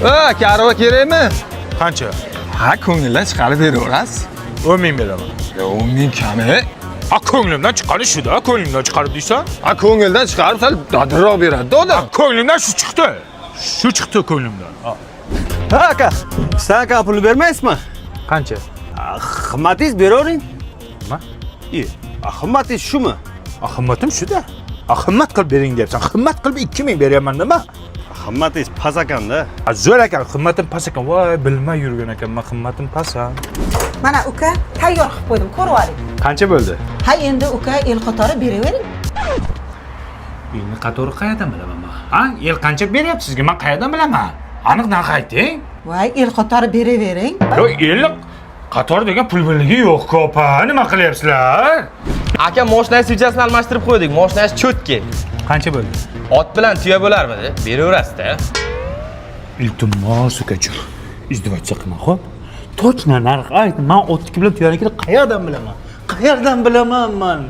Karva kerakmi? Qancha? Ha, ko'ngildan chiqarib beraverasiz. 10 ming beraman. 10 ming kami. Ko'nglimdan chiqari shu-da, ko'nglimdan chiqarib deysan? Ko'ngildan chiqarib sal dadilroq beradi-da odam. Ko'nglimdan shu chiqdi. Shu chiqdi ko'nglimdan. Ha aka, sen aka pul bermaysizmi? Qancha? Qimmatingiz beravering. Nima? Qimmatingiz shumi? Qimmatim shu-da. Qimmat qilib bering deyapsan. Qimmat qilib 2000 beraman nima? Qimmatingiz past ekanda. Zo'r ekan, qimmatim past ekan. Voy, bilmay yurgan ekanman, qimmatim past. Mana uka tayyor qilib qo'ydim, ko'rib oling. Qancha bo'ldi? Ha, endi uka el qatori beravering. Elni qatori qayerdan bilaman men? Ha, el qancha beryapti sizga? Men qayerdan bilaman? Aniq narx ayting. Voy, el qatori beravering. Yo, el qator degan pul birligi yo'q-ku, opa. Nima qilyapsizlar? Aka, mashinangiz sujasini almashtirib qo'ydik. Mashinangiz cho'tki. Qancha bo'ldi? Ot bilan tuya bo'larmidi? Beraverasiz-da. Iltimos ukajon. Izdivojcha qilma, xo'p? Точно narx ayt. Men otniki bilan tuyanikini qayerdan bilaman? Qayerdan bilaman men?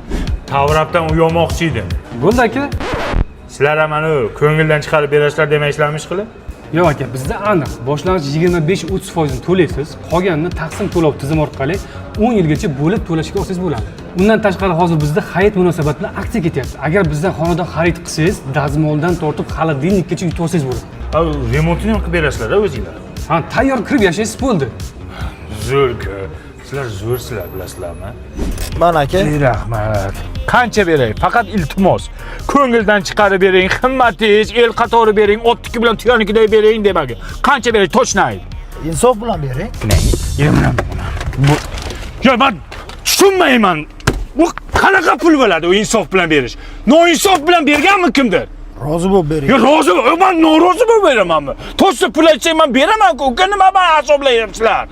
Tavrabdan uyomoqchi edim. Bo'ldi aka. Sizlar ham mana ko'ngildan chiqarib berasizlar demaysizlarmi qilib? Yo'q aka, bizda aniq. Boshlang'ich 25-30% ni to'laysiz, qolganini taqsim to'lov tizimi orqali 10 yilgacha bo'lib to'lashga olsangiz bo'ladi. Undan tashqari hozir bizda xarid munosabati bilan aksiya ketyapti. Agar bizdan xonadon xarid qilsangiz, dazmoldan tortib xolodilnikgacha yutib olsangiz bo'ladi. Remontini ham qilib berasizlar-da o'zingizlar. Ha, tayyor kirib yashaysiz bo'ldi. Zo'r-ku. Sizlar zo'rsizlar, bilasizlarmi? Mana aka. Rahmat. Qancha beray? Faqat iltimos. Ko'ngildan chiqarib bering, qimmatingiz, el qatori bering, otniki bilan tuyanikiday bering demaga. Qancha beray? Точно ayt. Insof bilan bering. Bu yo, men tushunmayman. Bu qanaqa pul bo'ladi u insof bilan berish? Noinsof bilan berganmi kimdir? Rozi bo'lib bering. Yo, rozi bo'l, men norozi bo'lib beramanmi? To'g'risi pul aytsang men beraman-ku. Uka nima men hisoblayapsizlar?